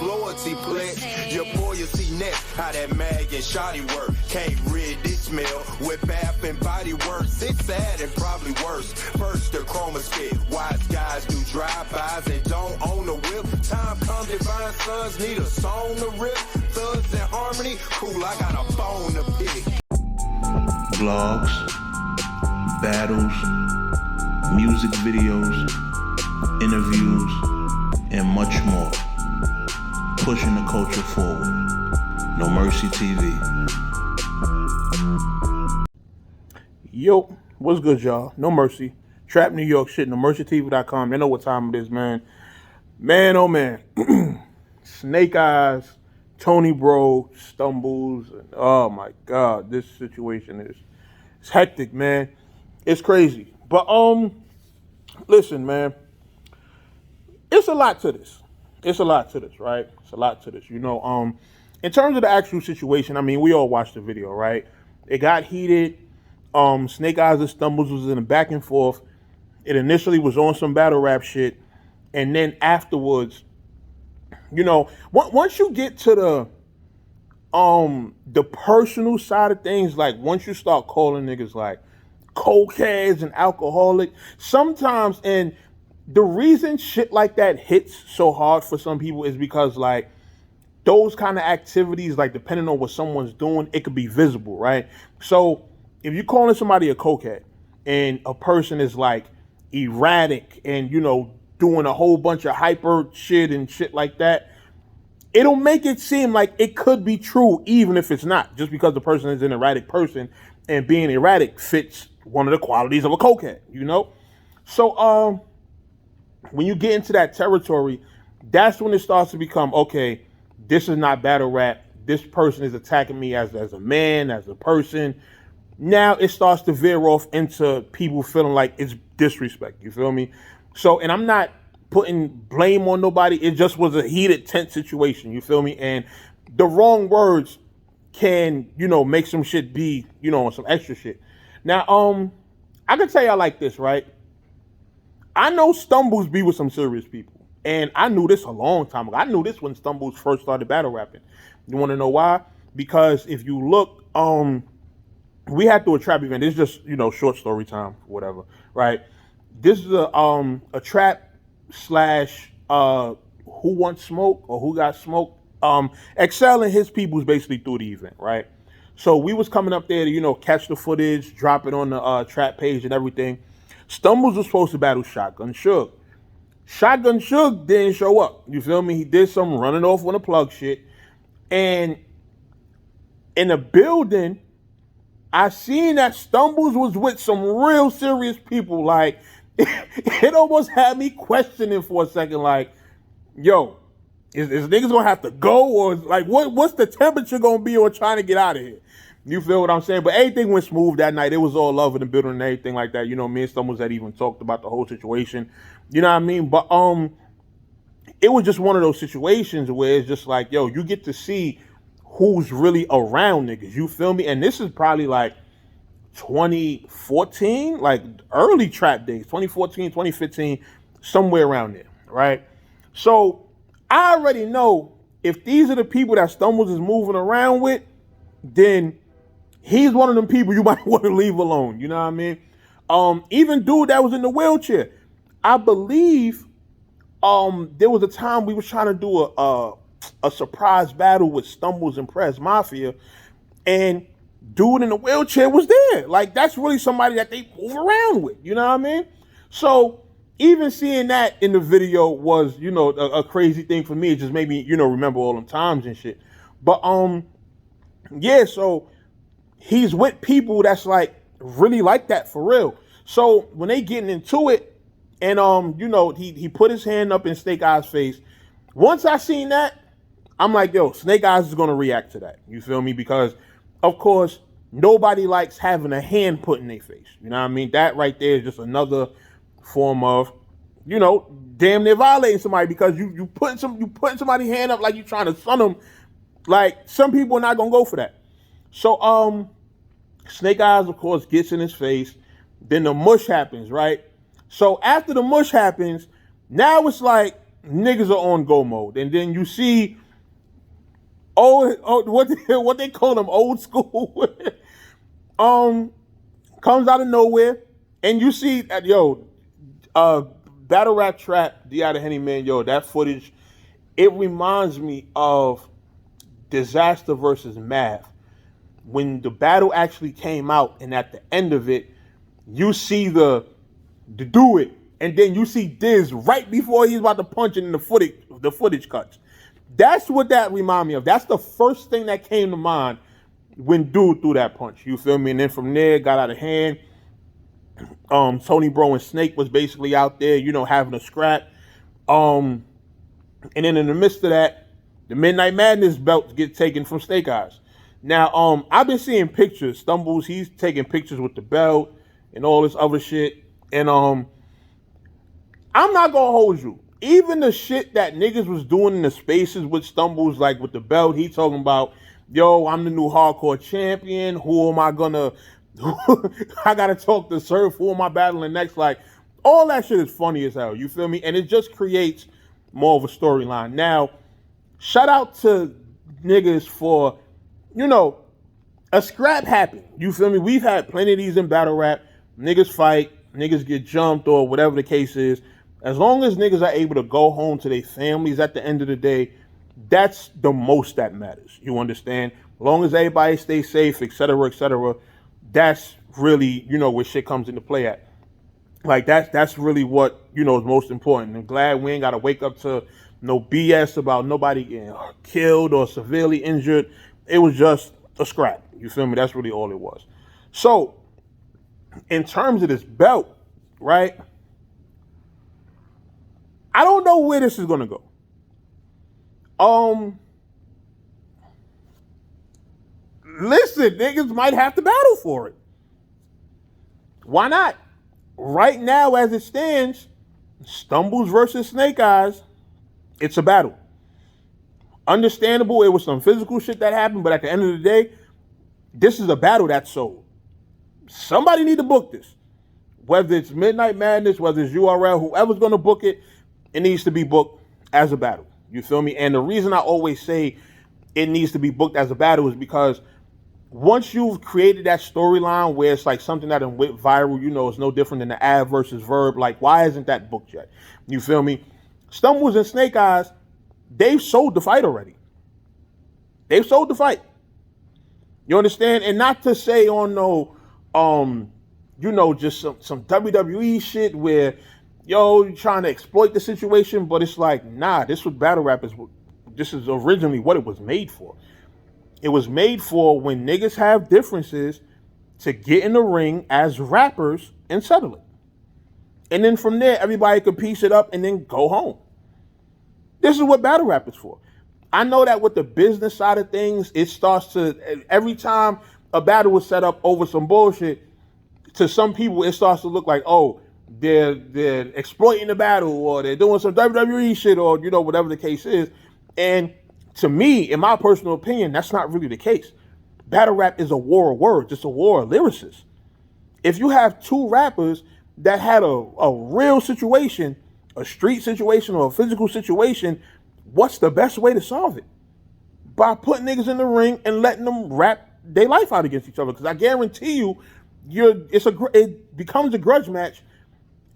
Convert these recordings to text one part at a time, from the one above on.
loyalty pledge. Your loyalty net, how that mag and shoddy work. Can't rid this smell with bath and body works. It's sad and probably worse. First the chroma spit. Wise guys do drive-bys and don't own a whip. Time come, divine sons need a song to rip. Thugs in harmony, cool, I got a bone to pick. Vlogs, battles, music videos, interviews, and much more. Pushing the culture forward. No Mercy TV. Yo, what's good, y'all? No Mercy. Trap New York shit. NoMercyTV.com. You know what time it is, man. Man, oh man. Snake Eyez, Tony Bro, stumbles. And, oh my God, this situation is hectic, man. It's crazy. But listen, man. It's a lot to this. It's a lot to this, right? It's a lot to this. You know, in terms of the actual situation, I mean, we all watched the video, right? It got heated. Snake Eyez and Stumbles was in a back and forth. It initially was on some battle rap shit. And then afterwards, you know, once you get to the personal side of things, like once you start calling niggas like cokeheads and alcoholic, sometimes, and the reason shit like that hits so hard for some people is because like those kind of activities, like depending on what someone's doing, it could be visible, right? So if you're calling somebody a cokehead and a person is like erratic and, you know, doing a whole bunch of hyper shit and shit like that, it'll make it seem like it could be true even if it's not, just because the person is an erratic person and being erratic fits one of the qualities of a cokehead, you know? So when you get into that territory, that's when it starts to become, okay, this is not battle rap. This person is attacking me as a man, as a person. Now it starts to veer off into people feeling like it's disrespect. You feel me? So, and I'm not putting blame on nobody. It just was a heated, tense situation. You feel me? And the wrong words can, you know, make some shit be, you know, some extra shit. Now, I can tell y'all like this, right? I know Stumbles be with some serious people. And I knew this a long time ago. I knew this when Stumbles first started battle rapping. You want to know why? Because if you look, we had to a trap event. This is just, you know, short story time, whatever, right? This is a trap slash who wants smoke or who got smoked. Excel and his peoples basically through the event, right? So we was coming up there to, you know, catch the footage, drop it on the trap page and everything. Stumbles was supposed to battle Shotgun Suge. Shotgun Suge didn't show up. You feel me? He did some running off on a plug shit. And in the building, I seen that Stumbles was with some real serious people. Like, it almost had me questioning for a second, like, yo, is niggas gonna have to go? Or like, what's the temperature gonna be on trying to get out of here? You feel what I'm saying? But everything went smooth that night. It was all love in the building and everything like that. You know, me and Stumbles had even talked about the whole situation. You know what I mean? But it was just one of those situations where it's just like, yo, you get to see who's really around niggas. You feel me? And this is probably like 2014, like early trap days, 2014, 2015, somewhere around there, right? So I already know if these are the people that Stumbles is moving around with, then he's one of them people you might want to leave alone. You know what I mean? Even dude that was in the wheelchair, I believe there was a time we was trying to do a surprise battle with Stumbles and Press Mafia, and dude in the wheelchair was there. Like, that's really somebody that they move around with. You know what I mean? So even seeing that in the video was, you know, a crazy thing for me. It just made me, you know, remember all them times and shit. But yeah, so he's with people that's like really like that for real. So when they getting into it, and you know, he put his hand up in Snake Eyez' face. Once I seen that, I'm like, yo, Snake Eyez is gonna react to that. You feel me? Because of course, nobody likes having a hand put in their face. You know what I mean? That right there is just another form of, you know, damn near violating somebody, because you putting somebody's hand up like you trying to sun them. Like, some people are not gonna go for that. So Snake Eyez, of course, gets in his face. Then the mush happens, right? So after the mush happens, now it's like niggas are on go mode. And then you see what they call them, old school, comes out of nowhere, and you see battle rap trap, D out of Henny, man, that footage, it reminds me of Disaster versus Math. When the battle actually came out, and at the end of it, you see the do it, and then you see Diz right before he's about to punch it, and the footage cuts. That's what that reminded me of. That's the first thing that came to mind when dude threw that punch. You feel me? And then from there, got out of hand. Tony Bro and Snake was basically out there, having a scrap. And then in the midst of that, the Midnight Madness belts get taken from Snake Eyez. Now, I've been seeing pictures. Stumbles, he's taking pictures with the belt and all this other shit. And I'm not gonna hold you. Even the shit that niggas was doing in the spaces with Stumbles, like with the belt, he talking about, I'm the new hardcore champion. Who am I gonna? I gotta talk to Surf. Who am I battling next? Like, all that shit is funny as hell. You feel me? And it just creates more of a storyline. Now, shout out to niggas for, a scrap happened. You feel me? We've had plenty of these in battle rap. Niggas fight, niggas get jumped, or whatever the case is. As long as niggas are able to go home to their families at the end of the day, that's the most that matters. You understand? As long as everybody stays safe, etc., that's really, where shit comes into play at. Like, that's really what, is most important. I'm glad we ain't got to wake up to no BS about nobody getting killed or severely injured. It was just a scrap. You feel me? That's really all it was. So, in terms of this belt, right? I don't know where this is going to go. Listen, niggas might have to battle for it. Why not? Right now, as it stands, Stumbles versus Snake Eyez, it's a battle. Understandable, it was some physical shit that happened, but at the end of the day, this is a battle that's sold. Somebody need to book this. Whether it's Midnight Madness, whether it's URL, whoever's going to book it, it needs to be booked as a battle. You feel me? And the reason I always say it needs to be booked as a battle is because once you've created that storyline where it's like something that went viral, it's no different than the ad versus verb. Like, why isn't that booked yet? You feel me? Stumbles and Snake Eyez, they've sold the fight already. They've sold the fight. You understand? And not to say on no, just some WWE shit where, you're trying to exploit the situation, but it's like, nah, this was battle rap. This is originally what it was made for. It was made for when niggas have differences to get in the ring as rappers and settle it. And then from there, everybody could piece it up and then go home. This is what battle rap is for. I know that with the business side of things, it starts to, every time a battle was set up over some bullshit, to some people, it starts to look like, they're exploiting the battle, or they're doing some WWE shit, or, whatever the case is. And to me, in my personal opinion, that's not really the case. Battle rap is a war of words. It's a war of lyricists. If you have two rappers that had a real situation, a street situation or a physical situation, what's the best way to solve it? By putting niggas in the ring and letting them rap their life out against each other. Because I guarantee you, it becomes a grudge match,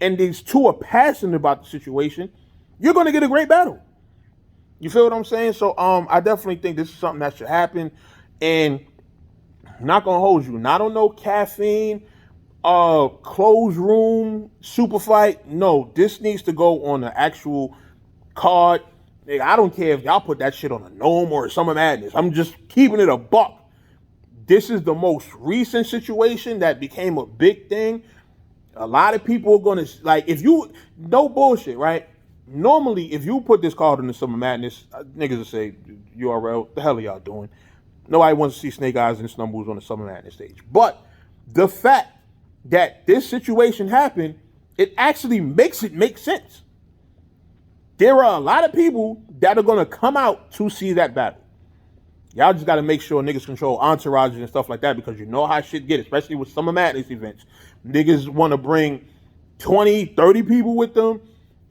and these two are passionate about the situation, you're going to get a great battle. You feel what I'm saying? So I definitely think this is something that should happen. And I'm not going to hold you. Not on no caffeine, closed room, super fight. No, this needs to go on the actual card. Nigga, I don't care if y'all put that shit on a NOME or Summer Madness. I'm just keeping it a buck. This is the most recent situation that became a big thing. A lot of people are going to, like, no bullshit, right? Normally, if you put this card in the Summer Madness, niggas will say, URL, the hell are y'all doing? Nobody wants to see Snake Eyez and Stumbles on the Summer Madness stage. But the fact that this situation happened, it actually makes it make sense. There are a lot of people that are going to come out to see that battle. Y'all just got to make sure niggas control entourages and stuff like that, because you know how shit get, especially with Summer Madness events. Niggas want to bring 20, 30 people with them,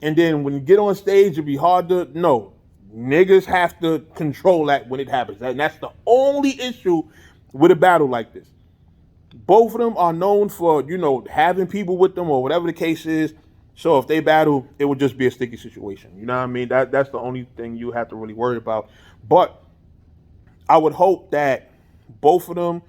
and then when you get on stage, it'd be hard to, no. Niggas have to control that when it happens. And that's the only issue with a battle like this. Both of them are known for, having people with them or whatever the case is. So if they battle, it would just be a sticky situation. You know what I mean? That's the only thing you have to really worry about. But I would hope that both of them,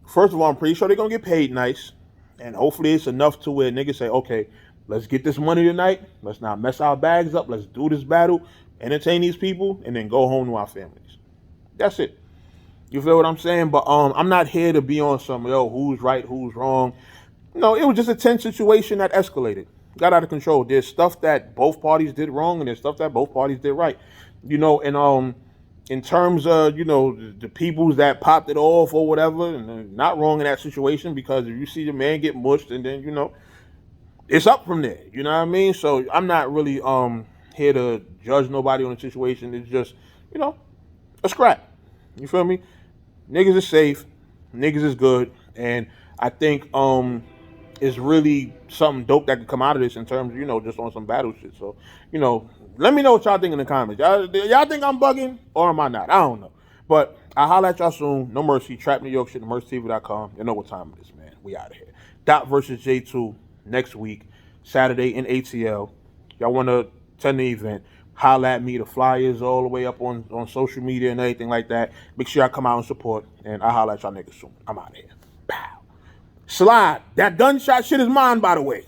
first of all, I'm pretty sure they're going to get paid nice. And hopefully it's enough to where niggas say, okay, let's get this money tonight. Let's not mess our bags up. Let's do this battle, entertain these people, and then go home to our families. That's it. You feel what I'm saying? But I'm not here to be on some, who's right, who's wrong. No, it was just a tense situation that escalated. Got out of control. There's stuff that both parties did wrong, and there's stuff that both parties did right. And in terms of, the peoples that popped it off or whatever, and not wrong in that situation, because if you see the man get mushed, and then, it's up from there. You know what I mean? So I'm not really here to judge nobody on the situation. It's just, a scrap. You feel me? Niggas is safe. Niggas is good. And I think it's really something dope that could come out of this in terms of, just on some battle shit. So, let me know what y'all think in the comments. Y'all think I'm bugging or am I not? I don't know. But I'll holler at y'all soon. No Mercy. Trap New York shit. NoMercyTV.com. You know what time it is, man. We out of here. Dot versus J2 next week. Saturday in ATL. Y'all want to attend the event, holla at me. The flyers all the way up on social media and everything like that. Make sure y'all come out and support. And I'll holla at y'all niggas soon. I'm out of here. Pow. Slide. That gunshot shit is mine, by the way.